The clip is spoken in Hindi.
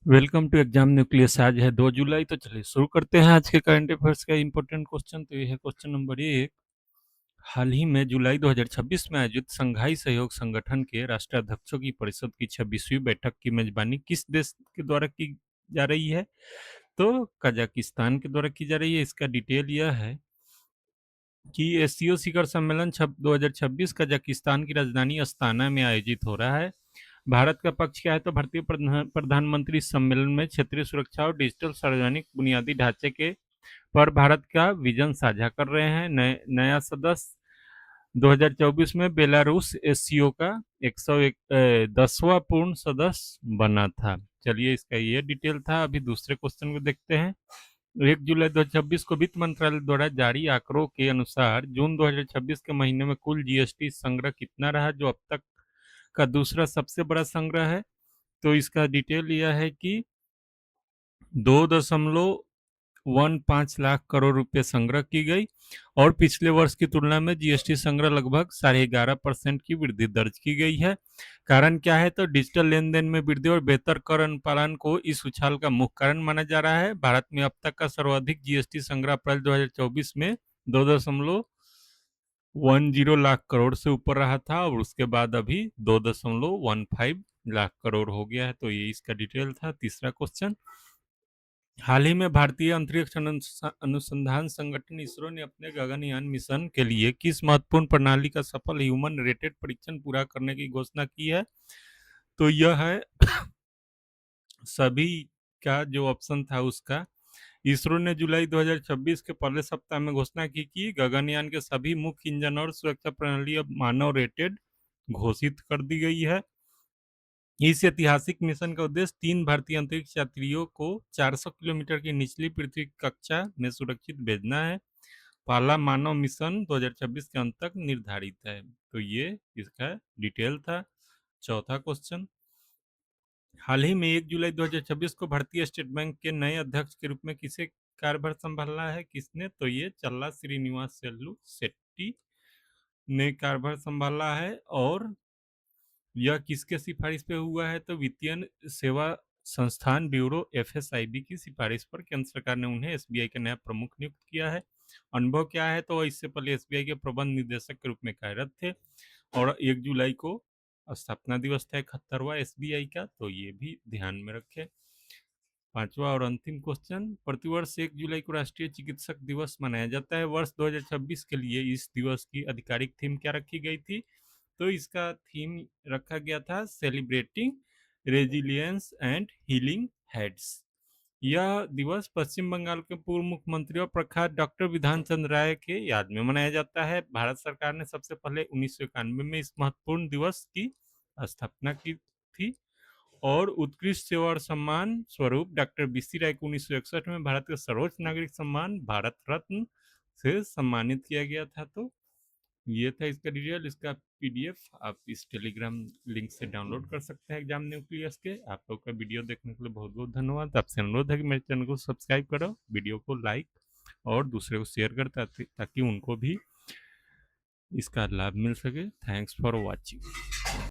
Welcome to exam nucleus. आज है 2 जुलाई। तो चलिए शुरू करते हैं आज के करंट अफेयर्स का इंपॉर्टेंट क्वेश्चन। तो ये है क्वेश्चन नंबर 1। हाल ही में जुलाई 2026 में आयोजित संघाई सहयोग संगठन के राष्ट्राध्यक्षों की परिषद की 26वीं बैठक की मेजबानी किस देश के द्वारा की जा रही है? तो कजाकिस्तान के द्वारा की जा रही है। इसका डिटेल यह है कि एससीओ शिखर सम्मेलन 2026 कजाकिस्तान की राजधानी अस्ताना में आयोजित हो रहा है। भारत का पक्ष क्या है? तो भारतीय प्रधानमंत्री इस सम्मेलन में क्षेत्रीय सुरक्षा और डिजिटल सार्वजनिक बुनियादी ढांचे के पर भारत का विजन साझा कर रहे हैं। नया सदस्य 2024 में बेलारूस एससीओ का 110वां पूर्ण सदस्य बना था। चलिए इसका ये डिटेल था। अभी दूसरे क्वेश्चन को देखते हैं। 1 जुलाई 2026 को वित्त मंत्रालय द्वारा जारी आंकड़ों के अनुसार जून 2026 के महीने में कुल जीएसटी संग्रह कितना रहा, जो अब तक का दूसरा सबसे बड़ा संग्रह है? तो इसका डिटेल यह है कि 2.15 लाख करोड़ रुपए संग्रह की गई और पिछले वर्ष की तुलना में जीएसटी संग्रह लगभग 11.5% की वृद्धि दर्ज की गई है। कारण क्या है? तो डिजिटल लेन देन में वृद्धि और बेहतर कर अनुपालन को इस उछाल का मुख्य कारण माना जा रहा है। भारत में अब तक का सर्वाधिक जीएसटी संग्रह अप्रैल 2024 में 2.10 लाख करोड़ से ऊपर रहा था और उसके बाद अभी 2.15 लाख करोड़ हो गया है। तो ये इसका डिटेल था। तीसरा क्वेश्चन। हाल ही में भारतीय अंतरिक्ष अनुसंधान संगठन इसरो ने अपने गगनयान मिशन के लिए किस महत्वपूर्ण प्रणाली का सफल ह्यूमन रेटेड परीक्षण पूरा करने की घोषणा की है? तो यह है सभी का जो ऑप्शन था उसका। इसरो ने जुलाई 2026 के पहले सप्ताह में घोषणा की कि गगनयान के सभी मुख्य इंजन और सुरक्षा प्रणाली अब मानव रेटेड घोषित कर दी गई है। इस ऐतिहासिक मिशन का उद्देश्य 3 भारतीय अंतरिक्ष यात्रियों को 400 किलोमीटर की निचली पृथ्वी कक्षा में सुरक्षित भेजना है। पहला मानव मिशन 2026 के अंत तक निर्धारित है। तो ये इसका डिटेल था। चौथा क्वेश्चन। हाल ही में 1 जुलाई 2026 को भारतीय स्टेट बैंक के नए अध्यक्ष के रूप में किसे कार्यभार संभाला है? किसने? तो ये चल्ला श्रीनिवास सेल्लू शेट्टी ने कार्यभार संभाला है। और यह किसके सिफारिश पे हुआ है? तो वित्तीय सेवा संस्थान ब्यूरो एफएसआईबी की सिफारिश पर केंद्र सरकार ने उन्हें एसबीआई का नया प्रमुख नियुक्त किया है। अनुभव क्या है? तो इससे पहले एसबीआई के प्रबंध निदेशक के रूप में कार्यरत थे और 1 जुलाई को स्थापना दिवस था 71वां एसबीआई का। तो ये भी ध्यान में रखें। पांचवा और अंतिम क्वेश्चन। प्रतिवर्ष 1 जुलाई को राष्ट्रीय चिकित्सक दिवस मनाया जाता है। वर्ष 2026 के लिए इस दिवस की आधिकारिक थीम क्या रखी गई थी? तो इसका थीम रखा गया था celebrating resilience and healing heads. यह दिवस पश्चिम बंगाल के पूर्व मुख्यमंत्री और प्रख्यात डॉक्टर विधान चंद्र राय के याद में मनाया जाता है। भारत सरकार ने सबसे पहले 1991 में इस महत्वपूर्ण दिवस की स्थापना की थी और उत्कृष्ट सेवा और सम्मान स्वरूप डॉक्टर बीसी राय को 1961 में भारत के सर्वोच्च नागरिक सम्मान भारत रत्न से सम्मानित किया गया था। तो ये था इसका डिटेल। इसका पीडीएफ आप इस टेलीग्राम लिंक से डाउनलोड कर सकते हैं एग्जाम न्यूक्लियस के। आप लोग का वीडियो देखने के लिए बहुत बहुत धन्यवाद। आपसे अनुरोध है कि मेरे चैनल को सब्सक्राइब करो, वीडियो को लाइक और दूसरे को शेयर कर ताकि उनको भी इसका लाभ मिल सके। Thanks for watching.